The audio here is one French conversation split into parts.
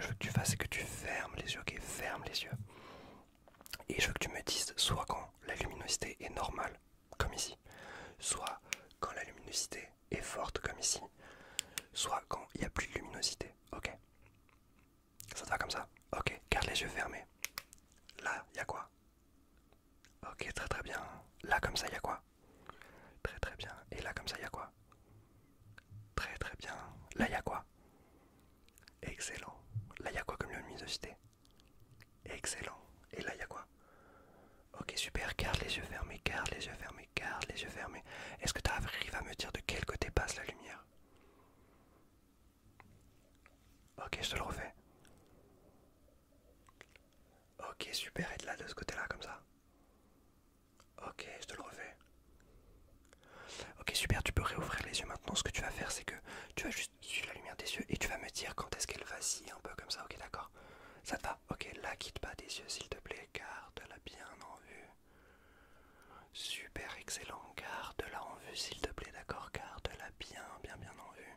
veux que tu fasses, c'est que tu fermes les yeux, ok? Ferme les yeux. Et je veux que tu me dises soit quand la luminosité est normale, comme ici, soit quand la luminosité est forte, comme ici, soit quand il n'y a plus de luminosité, ok? Ça te va comme ça? Ok, garde les yeux fermés. Là, il y a quoi? Ok, très très bien. Là, comme ça, il y a quoi? Très très bien. Et là, comme ça, il y a quoi? Très très bien. Là, il y a quoi? Excellent. Là, il y a quoi comme luminosité? Excellent. Et là, il y a quoi? Ok, super. Garde les yeux fermés, garde les yeux fermés, garde les yeux fermés. Est-ce que tu arrives à me dire de quel côté passe la lumière? Ok, je te le refais. Ok, super. Et de là, de ce côté-là, comme ça. Ok, je te le refais. Ok, super. Tu peux réouvrir les yeux maintenant. Ce que tu vas faire, c'est que tu vas juste suivre la lumière des yeux et tu vas me dire quand est-ce qu'elle vacille un peu comme ça. Ok, d'accord? Ça te va? Ok, là, quitte pas des yeux, s'il te plaît. Garde-la bien en vue. Super, excellent. Garde-la en vue, s'il te plaît, d'accord? Garde-la bien, bien, bien en vue.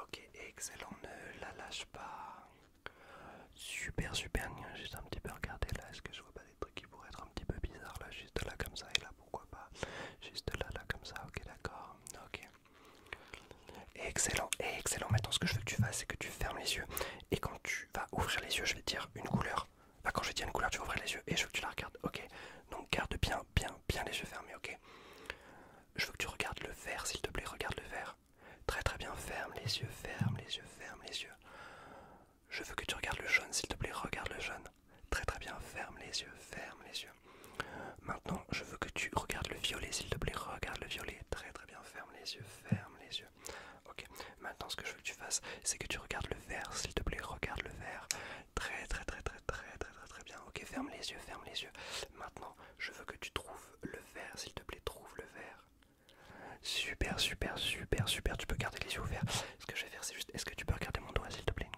Ok, excellent. Ne la lâche pas. Super, super. Juste un petit peu regarder là. Est-ce que je vois pas des trucs qui pourraient être un petit peu bizarres là? Juste là, comme ça, et là, pourquoi pas? Juste là, là, comme ça. Ok, d'accord. Ok. Excellent, excellent. Maintenant, ce que je veux que tu fasses, c'est que tu fermes les yeux. Et quand tu vas ouvrir les yeux, je vais te dire une couleur. Bah, quand je vais te dire une couleur, tu vas ouvrir les yeux et je veux que tu la regardes. Ok. Donc, garde bien, bien, bien les yeux fermés. Ok. Je veux que tu regardes le vert, s'il te plaît. Regarde le vert. Très, très bien. Ferme les yeux, ferme les yeux, ferme les yeux. Je veux que tu regardes le jaune, s'il te plaît. Regarde le jaune. Très, très bien. Ferme les yeux, ferme les yeux. Maintenant, je veux que tu regardes le violet, s'il te plaît. Regarde le violet. Très, très bien. Ferme les yeux, ferme les yeux. Ok, maintenant ce que je veux que tu fasses, c'est que tu regardes le vert, s'il te plaît, regarde le vert. Très très très très très très très très bien. Ok, ferme les yeux, ferme les yeux. Maintenant, je veux que tu trouves le vert, s'il te plaît, trouve le vert. Super, super, super, super. Tu peux garder les yeux ouverts. Ce que je vais faire, c'est juste, est-ce que tu peux regarder mon doigt, s'il te plaît?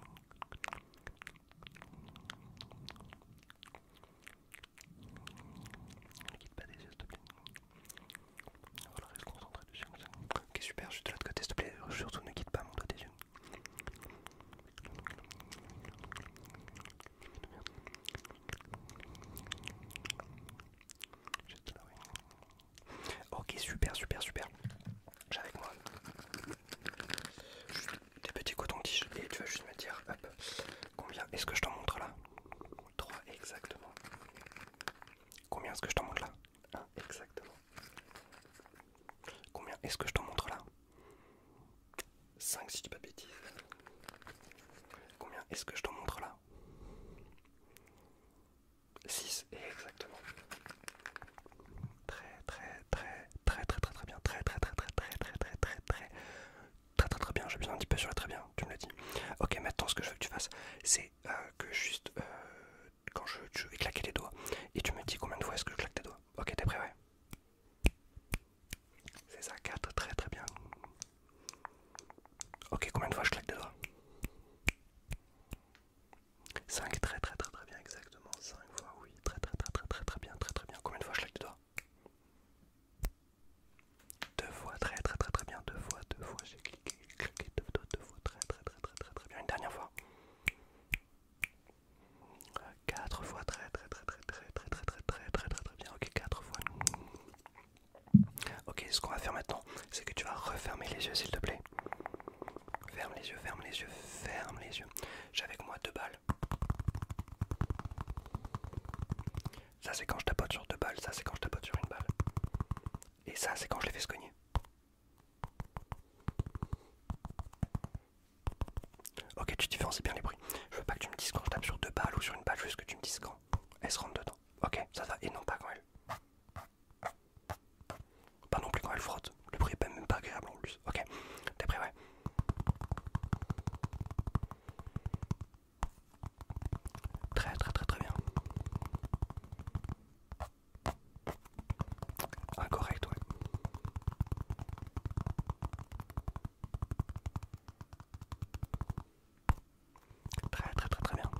Ne quitte pas des yeux, s'il te plaît. Voilà, reste concentré dessus. Ok, super, juste de l'autre côté, s'il te plaît. Surtout ne quitte pas mon doigt des yeux. Juste là, oui. Ok, super, super, super. J'ai avec moi juste des petits cotons-tiges et tu vas juste me dire, hop, combien est-ce que je t'en montre là? 3 exactement. Combien est-ce que je t'en montre là? 1 exactement. Combien est-ce que je t'en montre là? 5 si je dis pas de bêtises. Combien est-ce que je t'en montre là? 6 exactement. Très très très très très très très bien. Très très très très très très très très très très très très bien. J'ai besoin un petit peu sur le très bien, tu me le dis. Ok, maintenant ce que je veux que tu fasses, c'est que juste quand je vais claquer les doigts et tu me dis combien de fois est-ce que je claque tes doigts. Ok, t'es prêt? Ouais. C'est ça, 4, très très bien. Ok, combien de fois je claque des doigts? 5, très très très très bien, exactement. 5 fois, oui, très très très très très très bien, très très bien. Combien de fois je claque des doigts? 2 fois, très très très très bien. 2 fois, j'ai cliqué, claqué 2 fois, très très très très très très bien. Une dernière fois. 4 fois, très très très très très très très très très très très très bien. Ok, 4 fois. Ok, ce qu'on va faire maintenant, c'est que tu vas refermer les yeux, s'il te plaît. Ferme les yeux, ferme les yeux, ferme les yeux. J'ai avec moi 2 balles. Ça, c'est quand je tapote sur 2 balles. Ça, c'est quand je tapote sur une balle. Et ça, c'est quand je les fais se cogner. Ok, tu différencies bien les bruits. Je veux pas que tu me dises quand je tape sur 2 balles ou sur une balle, juste que tu me dises quand elle se rentre dedans. Ok, ça va. Et non pas quand elle. Pas non plus quand elle frotte. Le bruit est même pas agréable en plus. Ok, t'es prêt? Ouais. Très très très très bien. Incorrect, ouais. Très très très très bien.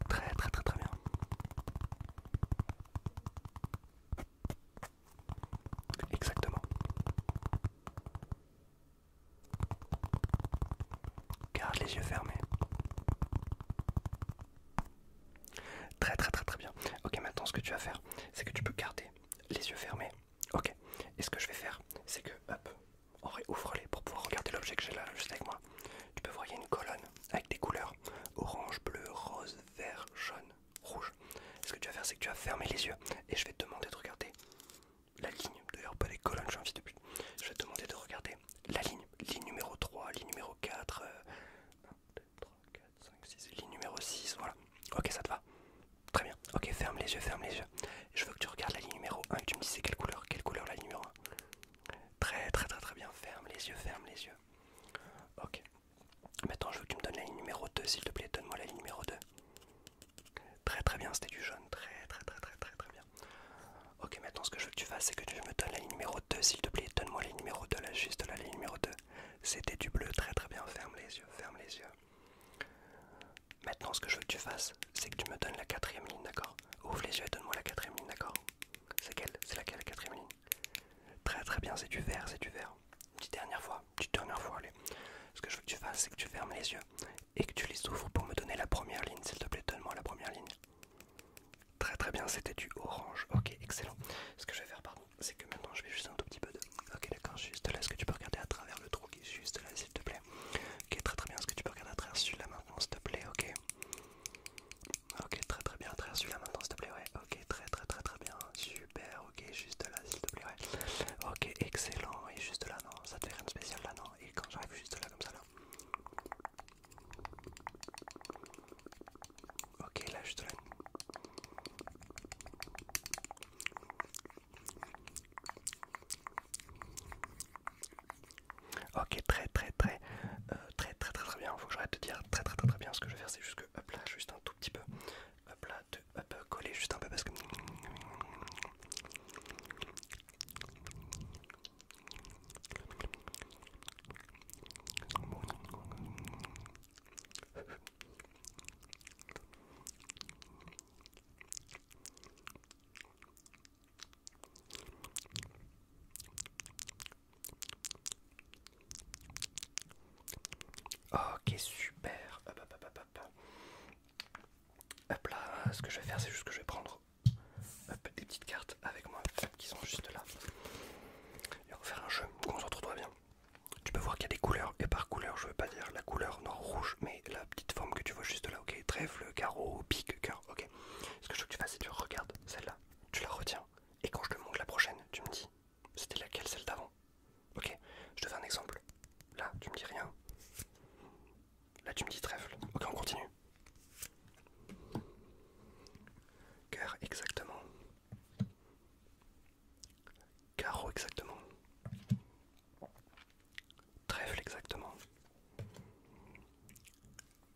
Très très très très bien. les yeux fermés. Très très très très bien. Ok, maintenant ce que tu vas faire, c'est que tu peux garder les yeux fermés. Ok, et ce que je vais faire, c'est que, hop, ouvre-les pour pouvoir regarder l'objet que j'ai là, juste avec moi. Tu peux voir, il y a une colonne avec des couleurs orange, bleu, rose, vert, jaune, rouge. Ce que tu vas faire, c'est que tu vas fermer les yeux et je vais te demander de regarder la ligne. D'ailleurs, pas les colonnes, j'ai envie de plus. Je vais te demander de regarder la ligne. Ligne numéro 3, ligne numéro 4, 1, 2, 3, 4, 5, 6, ligne numéro 6, voilà. Ok, ça te va? Très bien. Ok, ferme les yeux, ferme les yeux. Je veux que tu regardes la ligne numéro 1 et que tu me dises c'est quelle couleur? Quelle couleur la ligne numéro 1? Très très très très bien. Ferme les yeux, ferme les yeux. Ok. Maintenant, je veux que tu me donnes la ligne numéro 2, s'il te plaît. Donne-moi la ligne numéro 2. Très très bien, c'était du jaune. Très très très très très très bien. Ok, maintenant, ce que je veux que tu fasses, c'est que tu me donnes la ligne numéro 2, s'il te plaît. Donne-moi la ligne numéro 2, là, juste là, la ligne numéro 2. C'était du bleu. Très très bien. Ferme les yeux, ferme les yeux. Maintenant, ce que je veux que tu fasses, c'est que tu me donnes la quatrième ligne, d'accord? Ouvre les yeux et donne-moi la quatrième ligne, d'accord? C'est quelle? C'est laquelle la quatrième ligne? Très très bien, c'est du vert, c'est du vert. Petite dernière fois, allez. Ce que je veux que tu fasses, c'est que tu fermes les yeux et que tu les ouvres pour me donner la première ligne, s'il te plaît, donne-moi la première ligne. Très très bien, c'était du orange. Ok, excellent. Ce que je vais faire, pardon, c'est que maintenant je vais juste un tout petit peu de... Ok, d'accord, juste là, est-ce que tu peux regarder à travers le trou qui est juste là, s'il te plaît? Ok, très très bien, est-ce que tu peux regarder à travers celui-là maintenant, s'il te plaît? Ok. Ok, très très bien, à travers celui-là maintenant, s'il te plaît, ouais. Ok, très très très très bien, super, ok, juste là, s'il te plaît, ouais. Ok, excellent, et juste là, non, ça te fait rien de spécial là, non? Et quand j'arrive juste là, comme ça, là. Ok, là, juste là. Ok, très bien. Faut que j'arrête de dire très bien. Ce que je vais faire, c'est juste que hop là, juste un tout petit peu. Hop là, hop, coller juste un peu parce que. Ok, super. Hop là, ce que je vais faire, c'est juste que je vais prendre des petites cartes avec moi qui sont juste là. Et on va faire un jeu. Concentre-toi bien. Tu peux voir qu'il y a des couleurs, et par couleur, je veux pas dire la couleur non rouge, mais la petite forme que tu vois juste là, ok? Trèfle, carreau, pique, cœur, ok? Ce que je veux que tu fasses, c'est que tu regardes celle-là, tu la retiens, et quand je te montre la prochaine, tu me dis, c'était laquelle, celle d'avant? Ok? Je te fais un exemple. Là, tu me dis rien. Là, tu me dis trèfle. Ok, on continue. Cœur, exactement. Carreau, exactement. Trèfle, exactement.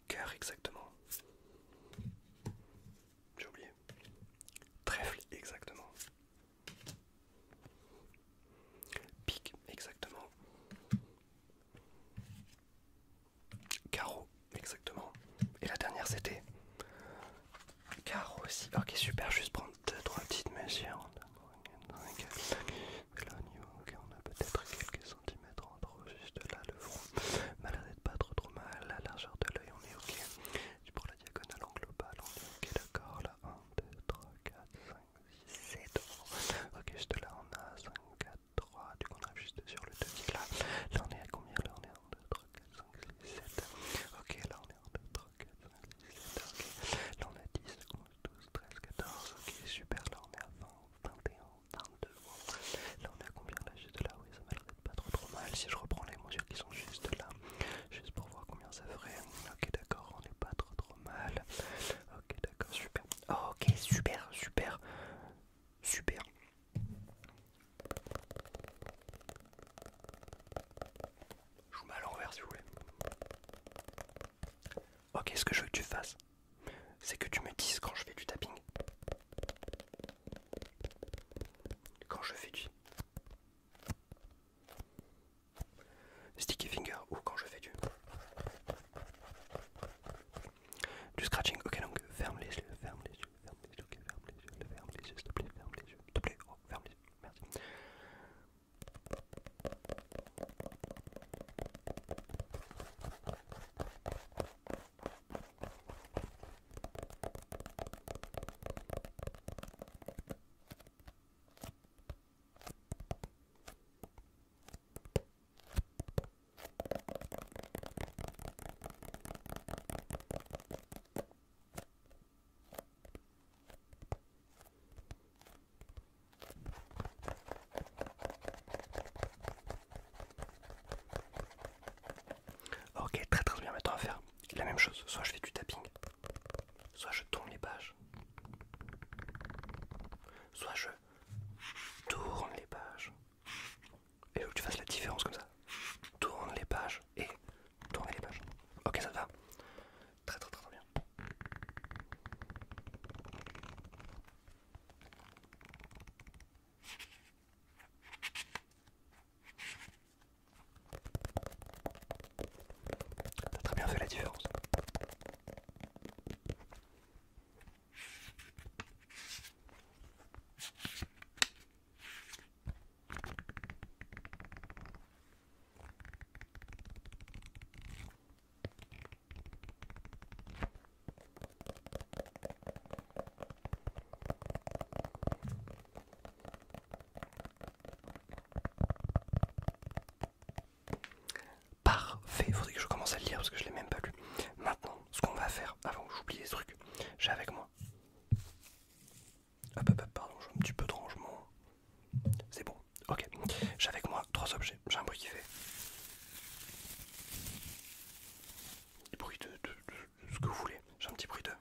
Cœur, exactement. J'ai oublié. Trèfle, exactement. Pique, exactement. Carreau, exactement. Et la dernière, c'était carreau aussi. Ok, super, juste prendre 2-3 petites mesures. Là, au niveau, ok, on a peut-être quelques centimètres en trop, juste là, le front. Mais là, d'être pas trop mal. La largeur de l'œil, on est ok. Et pour la diagonale en global, on est ok, d'accord. Là, 1, 2, 3, 4, 5, 6, 7. Ok, juste là, on a 5, 4, 3. Du coup, on arrive juste sur le demi. Là, on est à combien? Là, on est à 1, 2, 3, 4, 5, 6, 7. Ok, là, on est à 1, 2, 3, 4, 5, 6, 7. Ok, là, on a 10, 11, 12, 13, 14. Ok, super. Là, on est à 20, 21, 22. Là, on est à combien? Là, juste là, oui, ça m'a l'air d'être pas trop mal. Si je reprends les mesures qui sont juste là, juste pour voir combien ça ferait. Ok, d'accord, on n'est pas trop mal. Ok, d'accord, super. Ok, super. Je vous mets à l'envers si vous voulez. Ok, ce que je veux que tu fasses, c'est que tu me dises quand je fais du tapping. Quand je fais du sticky finger ou quand je fais du scratching. Ok, donc ferme les yeux, ok, ferme les yeux, s'il te plaît, ferme les yeux, s'il te plaît, oh, ferme les yeux, merci. tourne les pages, soit je tourne les pages. Et il faut que tu fasses la différence comme ça. Tourne les pages et tourner les pages. Ok, ça te va? Très très très très bien. T'as très bien fait la différence. Parfait, il faudrait que je commence à le lire parce que je l'ai même pas lu. Maintenant, ce qu'on va faire, avant que j'oublie les trucs, j'ai avec moi. Hop hop hop, pardon, j'ai un petit peu de rangement. C'est bon, ok. J'ai avec moi 3 objets. J'ai un bruit qui fait. Du bruit de ce que vous voulez. J'ai un petit bruit de.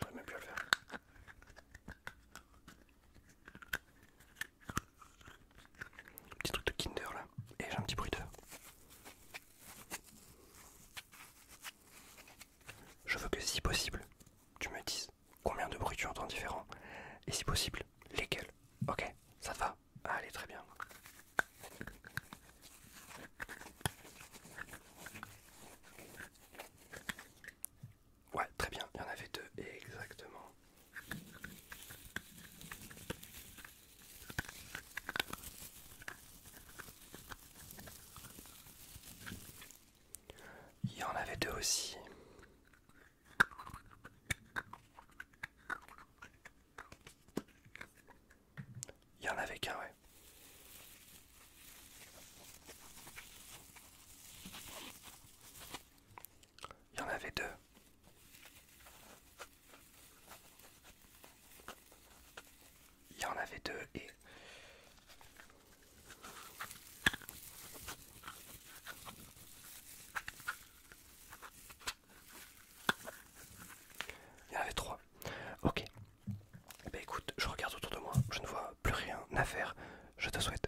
J'aurais même plus à le faire. Petit truc de Kinder là. Et j'ai un petit bruit de. Je veux que si possible, tu me dises combien de bruits tu entends différents. Et si possible, lesquels. Ok, ça te va? Allez, très bien. Ouais, très bien, il y en avait 2, exactement. Il y en avait 2 aussi. Il y en avait qu'un, ouais. Il y en avait 2. Il y en avait 2 et... Il y en avait 3. Ok. Eh ben écoute, je regarde autour de moi, je ne vois plus rien à faire. Je te souhaite